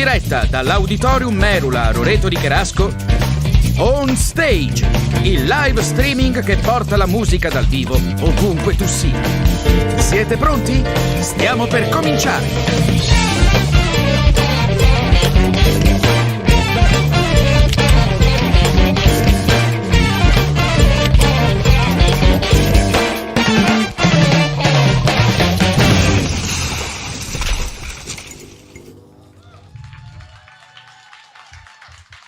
diretta dall'Auditorium Merula a Roreto di Cherasco, On Stage, il live streaming che porta la musica dal vivo ovunque tu sia. Siete pronti? Stiamo per cominciare!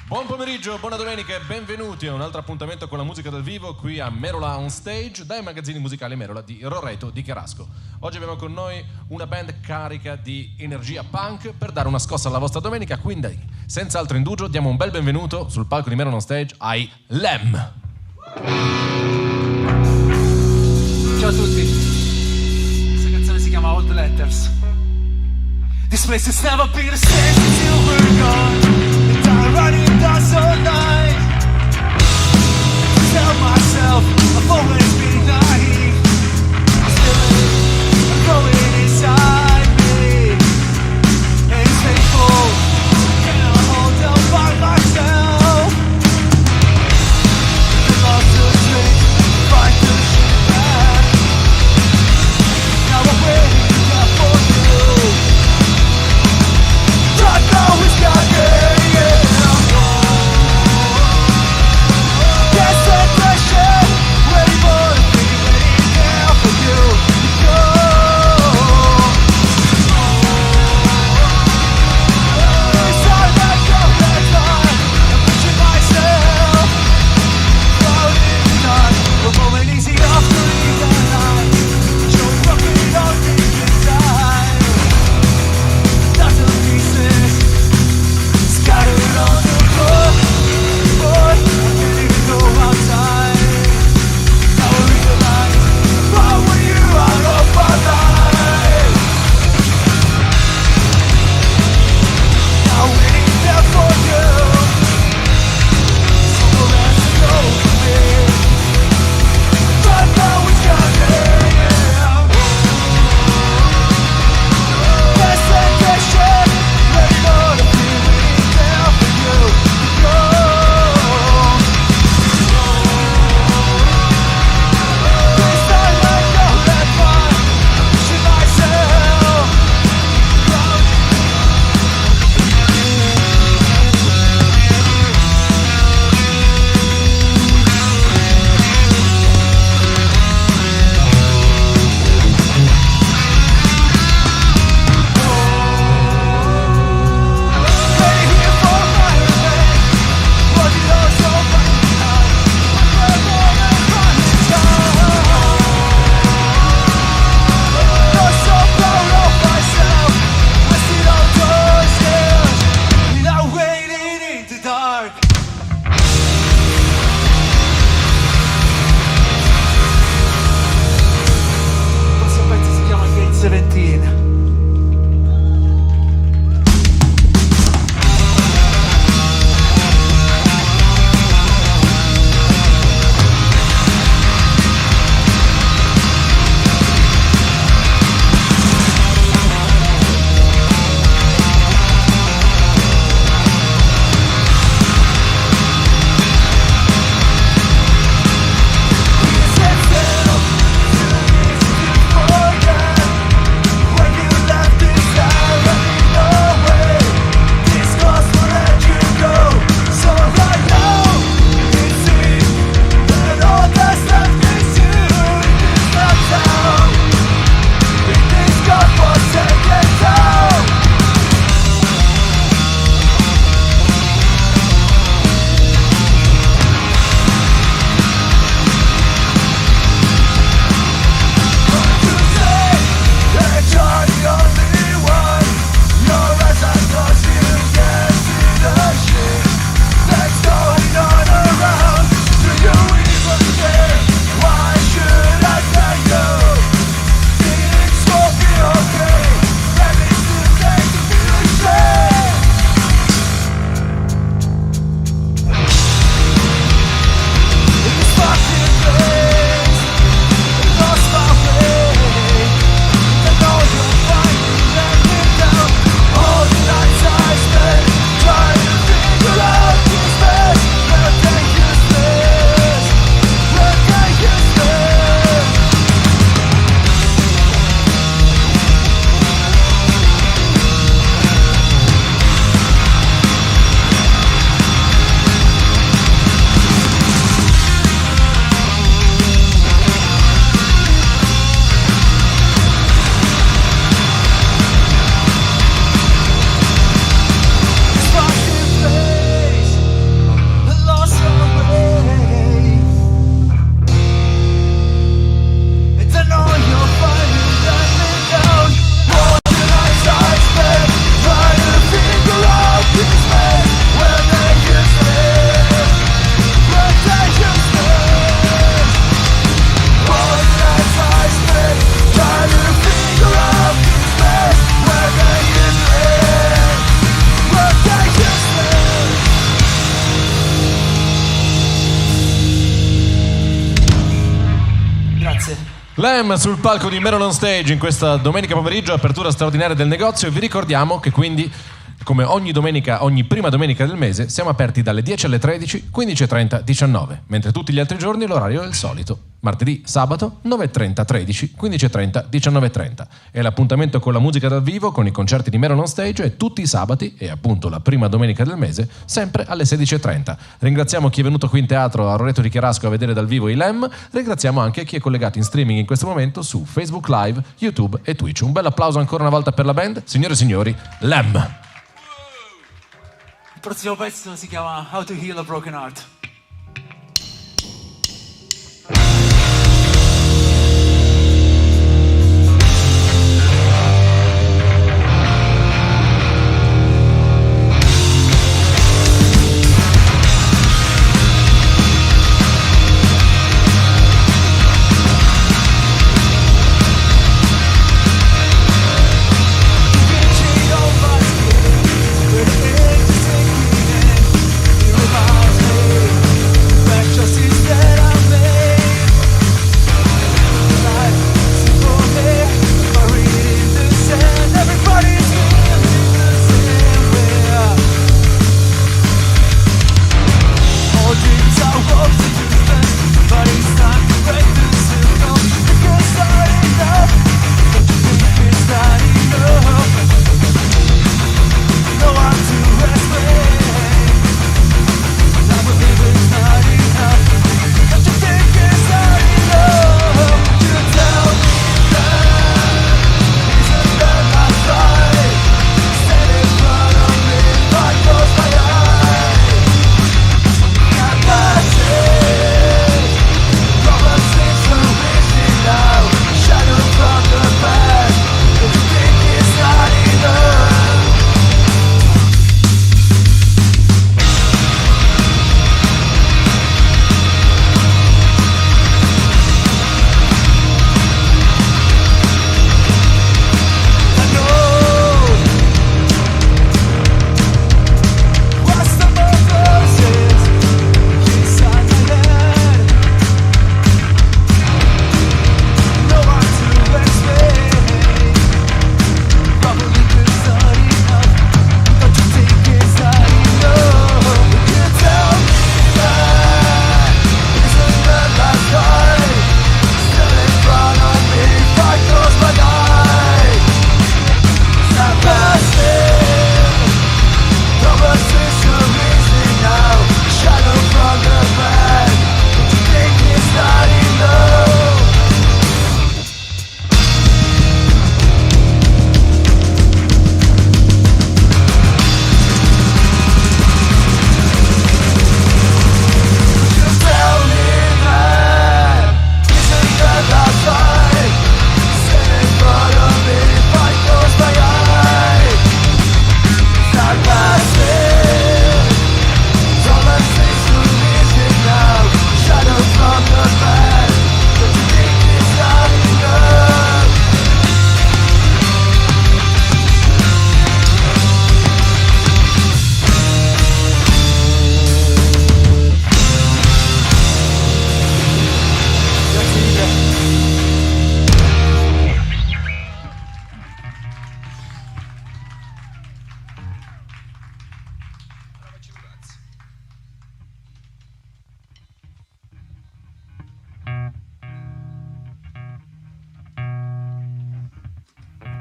Buon pomeriggio, buona domenica e benvenuti a un altro appuntamento con la musica dal vivo qui a Merula On Stage dai magazzini musicali Merula di Roreto di Cherasco. Oggi abbiamo con noi una band carica di energia punk per dare una scossa alla vostra domenica, quindi senza altro indugio diamo un bel benvenuto sul palco di Merula On Stage ai Lem. Ciao a tutti, questa canzone si chiama Old Letters. This place has never been the same since you were gone. Running down so night. Tell myself I've always been naive. Still, I'm growing inside me. And it's painful. Can't hold on by myself. I lost the street, fight the shit back. Now I'm waiting up for you. God knows got me. Anymore. Lem sul palco di Meryl on Stage in questa domenica pomeriggio, apertura straordinaria del negozio. Vi ricordiamo che quindi, come ogni domenica, ogni prima domenica del mese, siamo aperti dalle 10 alle 13, 15:30, 19, mentre tutti gli altri giorni l'orario è il solito. Martedì, sabato, 9:30, 13, 15:30, 19:30. E l'appuntamento con la musica dal vivo, con i concerti di Meryl on Stage, è tutti i sabati e appunto la prima domenica del mese, sempre alle 16:30. Ringraziamo chi è venuto qui in teatro a Roreto di Cherasco a vedere dal vivo i Lem. Ringraziamo anche chi è collegato in streaming in questo momento su Facebook Live, YouTube e Twitch. Un bel applauso ancora una volta per la band. Signore e signori, Lem. Il prossimo pezzo si chiama How to Heal a Broken Heart.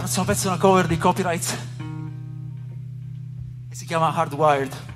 Il prossimo pezzo è una cover di Copyright e si chiama Hardwired.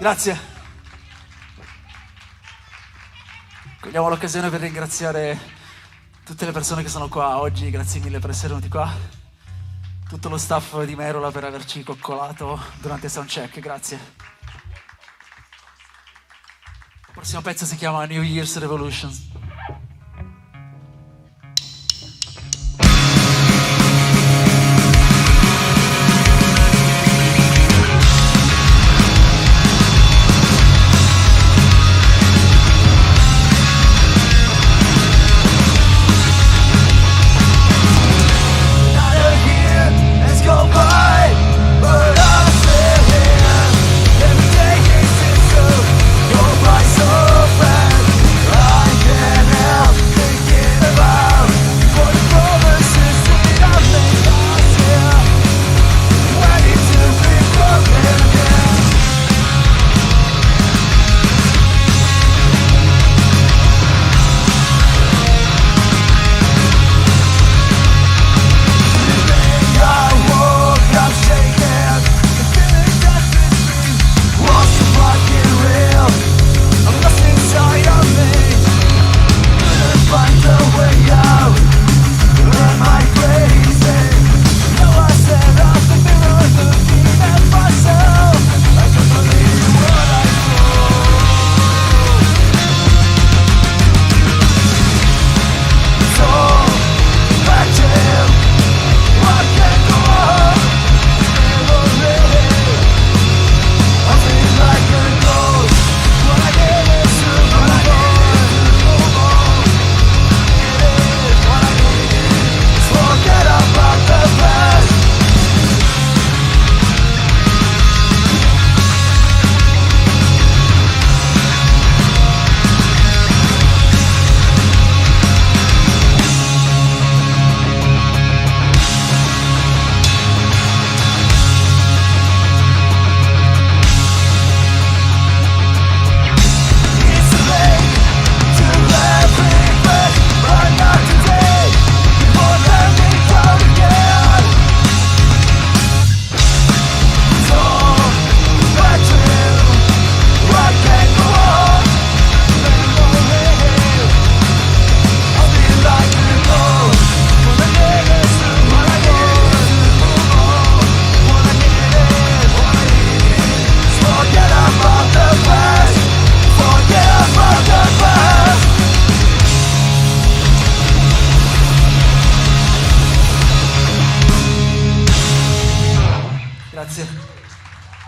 Grazie. Cogliamo l'occasione per ringraziare tutte le persone che sono qua oggi, grazie mille per essere venuti qua. Tutto lo staff di Merola per averci coccolato durante il soundcheck, grazie. Il prossimo pezzo si chiama New Year's Revolutions.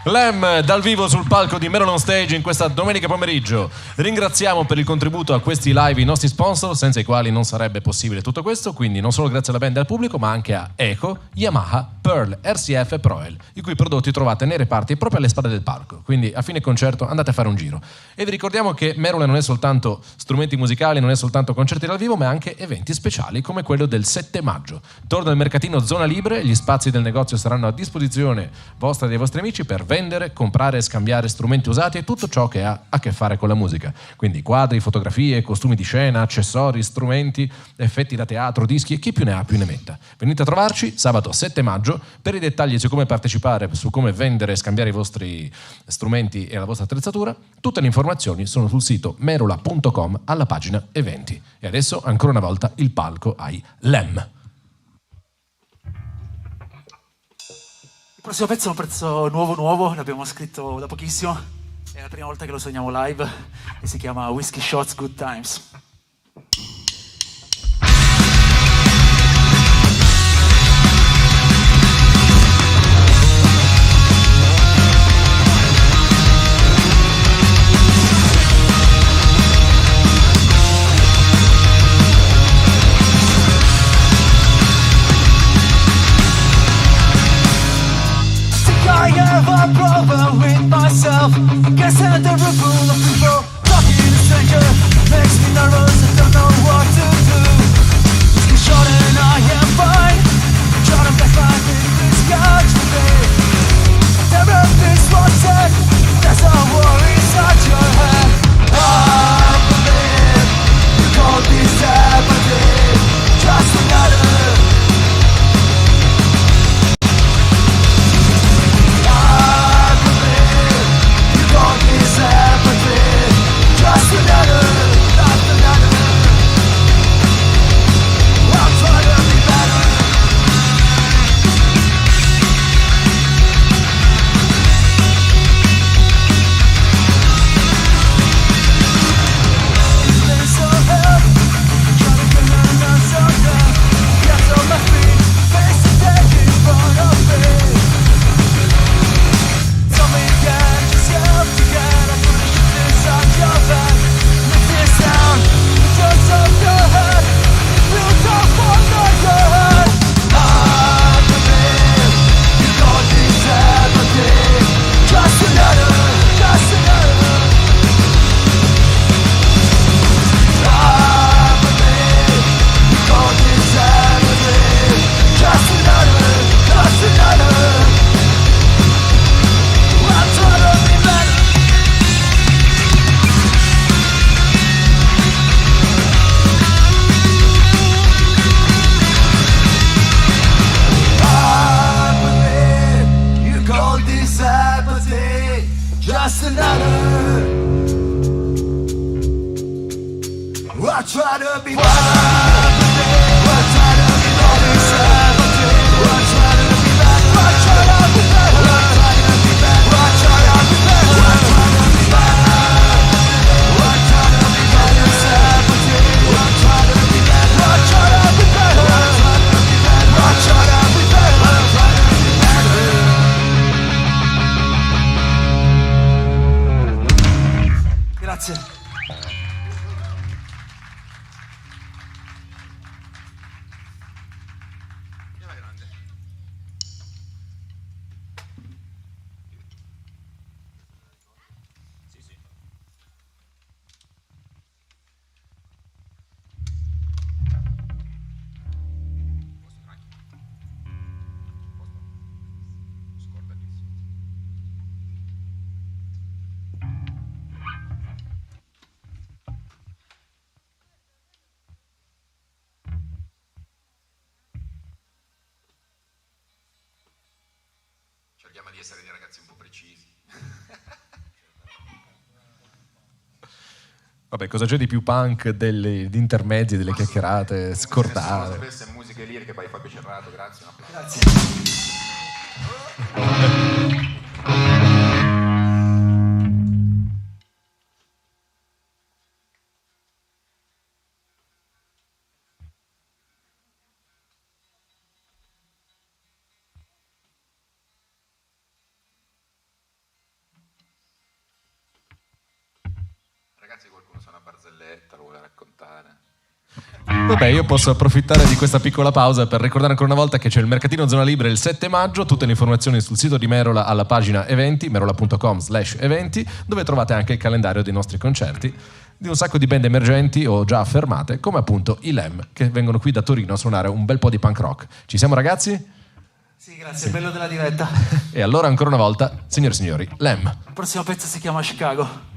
Lem dal vivo sul palco di Merola On Stage in questa domenica pomeriggio. Ringraziamo per il contributo a questi live i nostri sponsor, senza i quali non sarebbe possibile tutto questo, quindi non solo grazie alla band e al pubblico, ma anche a Eco, Yamaha, Pearl, RCF e Proel, i cui prodotti trovate nei reparti proprio alle spalle del palco. Quindi a fine concerto andate a fare un giro. E vi ricordiamo che Merola non è soltanto strumenti musicali, non è soltanto concerti dal vivo, ma anche eventi speciali come quello del 7 maggio. Torna il mercatino Zona Libre, gli spazi del negozio saranno a disposizione vostra e dei vostri amici per vendere, comprare e scambiare strumenti usati e tutto ciò che ha a che fare con la musica. Quindi quadri, fotografie, costumi di scena, accessori, strumenti, effetti da teatro, dischi e chi più ne ha più ne metta. Venite a trovarci sabato 7 maggio per i dettagli su come partecipare, su come vendere e scambiare i vostri strumenti e la vostra attrezzatura. Tutte le informazioni sono sul sito merola.com alla pagina eventi. E adesso ancora una volta il palco ai Lem. Il prossimo pezzo è un pezzo nuovo, l'abbiamo scritto da pochissimo, è la prima volta che lo suoniamo live e si chiama Whiskey Shots Good Times. I have a problem with myself. Can't stand the ripple of people talking to stranger. Makes me nervous, I don't know what to do. Whiskey shot and I am fine. Trying to back my this couch today. Therapist once said, there's a war inside your head. I believe you call this happening. Just another. God essere dei ragazzi un po' precisi. Vabbè, cosa c'è di più punk di intermezzi, delle chiacchierate, scordate? Queste musiche liriche by Fabio Cerrato, grazie, un applauso. Grazie. Ragazzi, qualcuno suona barzelletta, lo vuole raccontare? Vabbè, io posso approfittare di questa piccola pausa per ricordare ancora una volta che c'è il mercatino Zona Libera il 7 maggio, tutte le informazioni sul sito di Merola alla pagina eventi, merola.com/eventi, dove trovate anche il calendario dei nostri concerti, di un sacco di band emergenti o già affermate, come appunto i Lem, che vengono qui da Torino a suonare un bel po' di punk rock. Ci siamo ragazzi? Sì, grazie, bello della diretta. E allora ancora una volta, signore e signori, Lem. Il prossimo pezzo si chiama Chicago.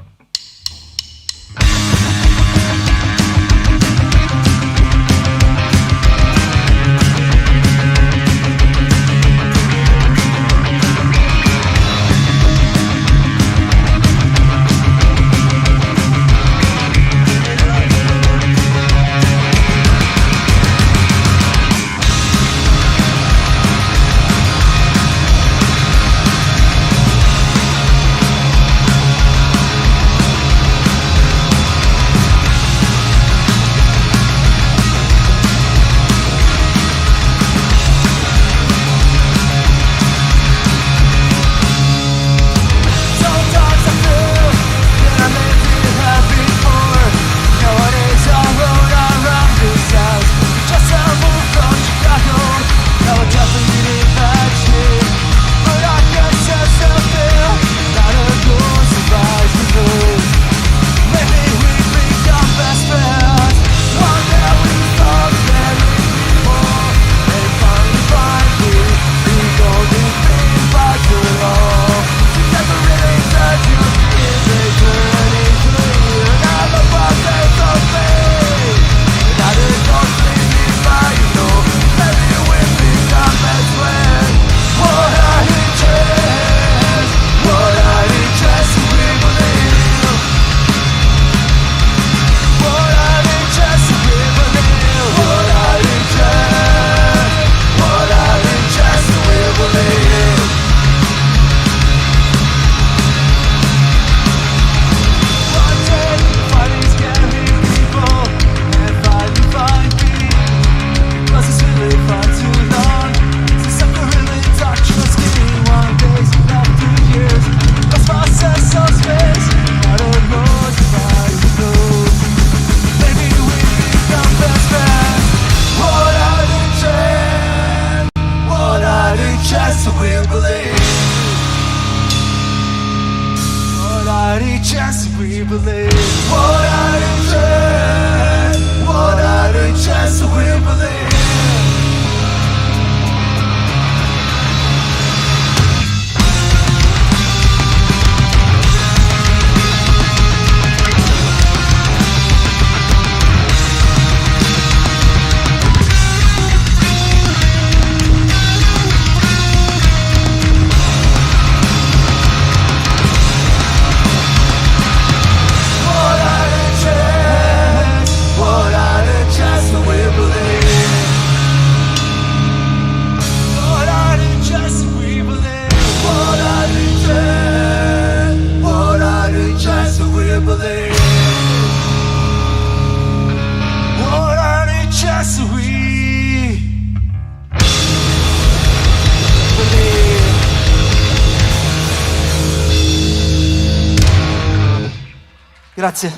Grazie.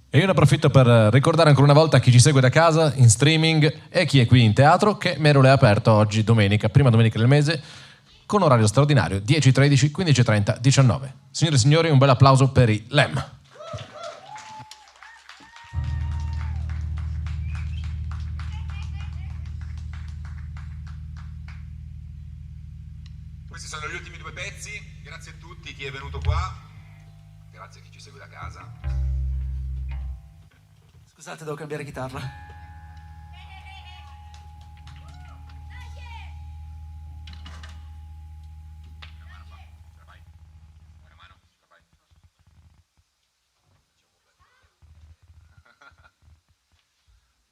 E io ne approfitto per ricordare ancora una volta a chi ci segue da casa, in streaming e chi è qui in teatro, che Merola è aperto oggi domenica, prima domenica del mese, con orario straordinario 10:13, 15:30, 19. Signore e signori, un bel applauso per i Lem. Questi sono gli ultimi due pezzi, grazie a tutti chi è venuto qua, grazie a chi ci segue da casa. Scusate, devo cambiare chitarra.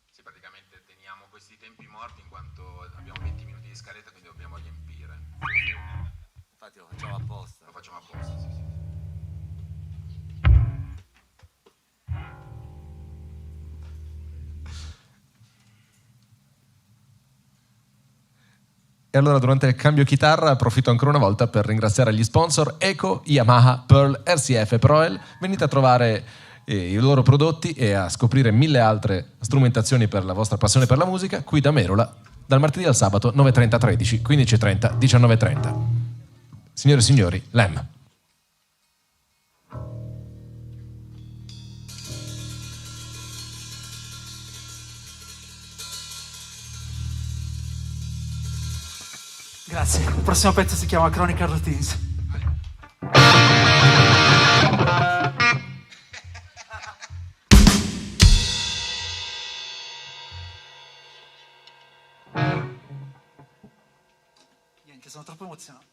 Sì, praticamente teniamo questi tempi morti in quanto abbiamo 20 minuti di scaletta, quindi dobbiamo riempire. Infatti lo facciamo apposta. Lo facciamo apposta, sì, sì. E allora durante il cambio chitarra approfitto ancora una volta per ringraziare gli sponsor Eco, Yamaha, Pearl, RCF e Proel. Venite a trovare i loro prodotti e a scoprire 1000 altre strumentazioni per la vostra passione per la musica qui da Merola, dal martedì al sabato 9:30-13, 15:30, 19:30. Signore e signori, Lem. Grazie. Il prossimo pezzo si chiama Chronicle Routines. Niente, sono troppo emozionato.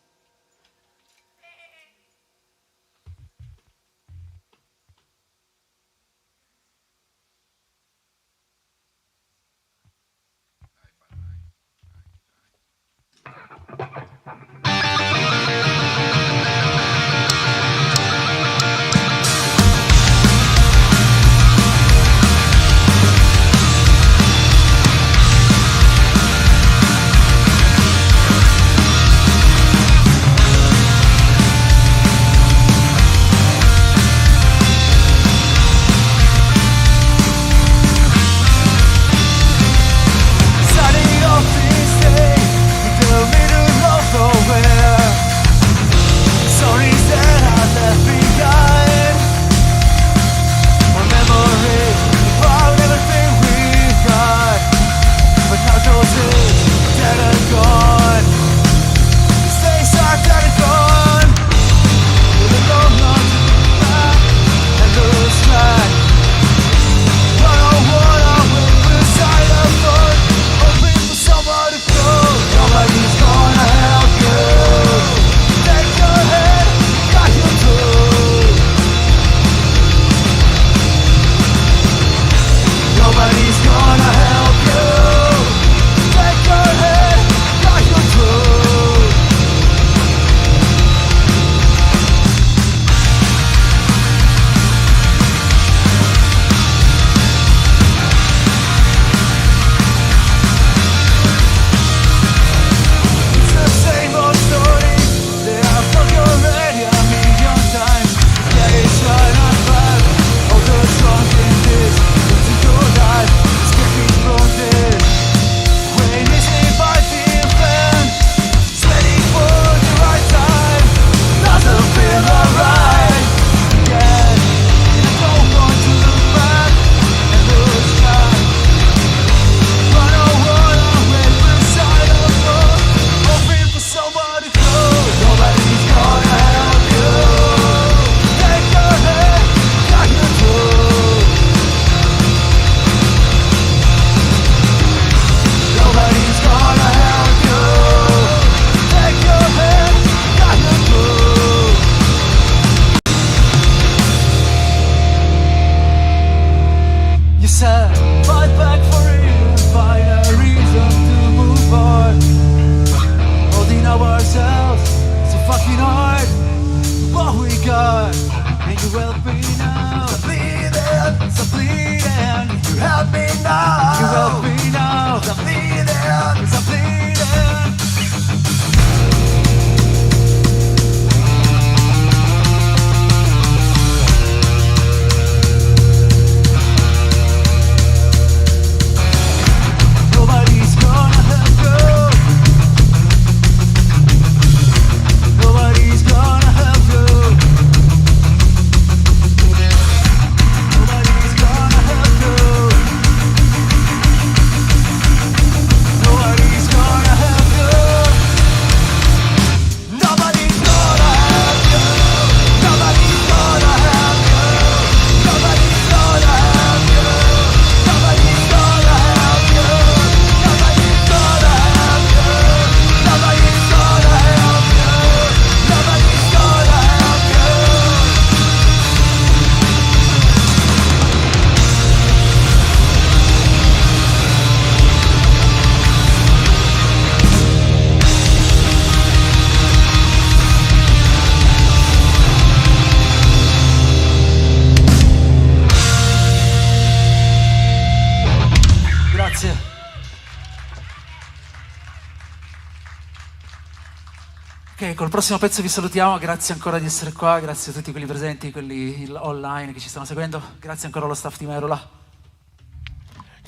Ok, col prossimo pezzo vi salutiamo, grazie ancora di essere qua, grazie a tutti quelli presenti, quelli online che ci stanno seguendo, grazie ancora allo staff di Merola.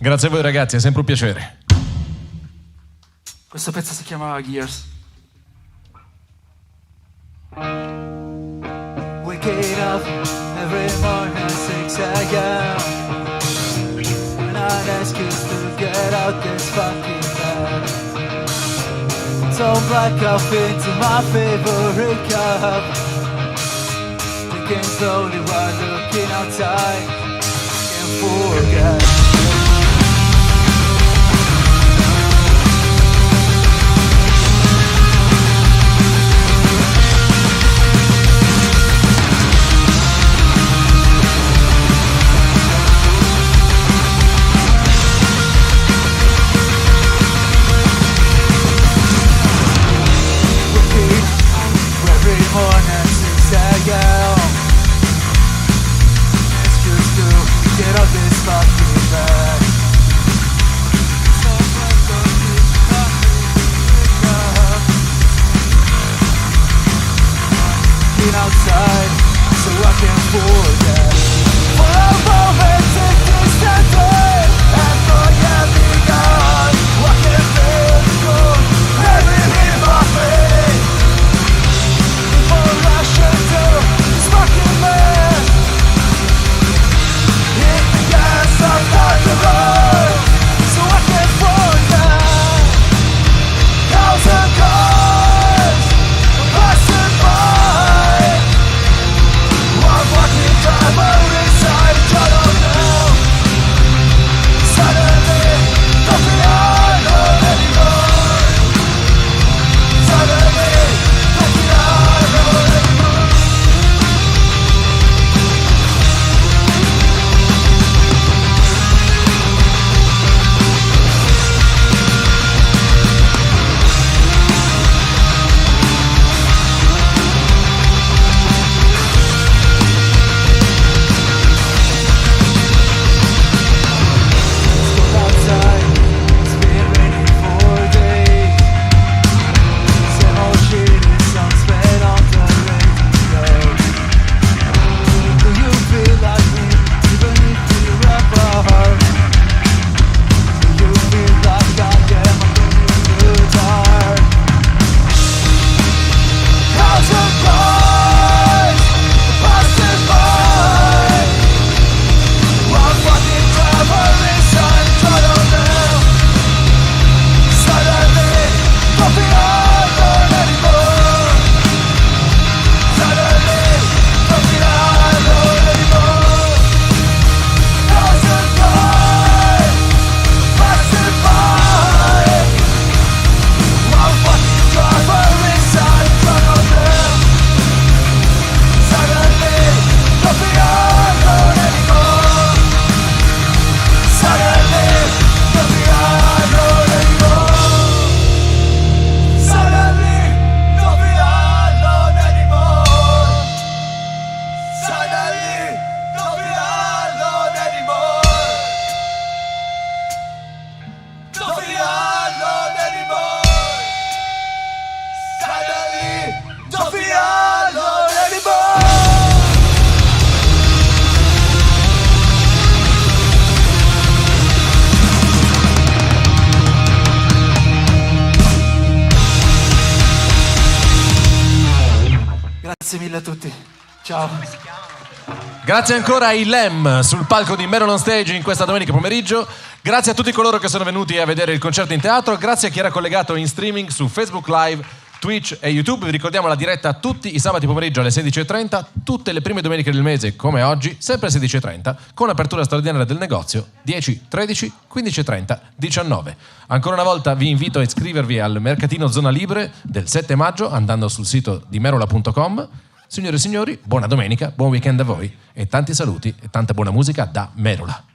Grazie a voi ragazzi, è sempre un piacere. Questo pezzo si chiama Gears. Waking up every morning at 6 a.m. When I'd ask you to get out this fucking bed. Don't black up into my favorite cup. Thinking slowly while looking outside. Can't forget. Outside, so I can forget. For a moment, take this time and forget me gone. I can feel the cold, everything in my face. Before I shut down this fucking man, hit the gas, I'm not the road, so I can forget. Thousand cars passing by. I'm out inside, I don't know. Suddenly, don't be alone anymore. Suddenly, don't be alone anymore. Grazie mille a tutti. Ciao. Grazie ancora ai Lem sul palco di Merola on Stage in questa domenica pomeriggio. Grazie a tutti coloro che sono venuti a vedere il concerto in teatro. Grazie a chi era collegato in streaming su Facebook Live, Twitch e YouTube. Vi ricordiamo la diretta tutti i sabati pomeriggio alle 16.30, tutte le prime domeniche del mese come oggi, sempre alle 16.30, con apertura straordinaria del negozio 10, 13, 15.30, 19. Ancora una volta vi invito a iscrivervi al mercatino Zona Libre del 7 maggio andando sul sito di merola.com. Signore e signori, buona domenica, buon weekend a voi e tanti saluti e tanta buona musica da Merola.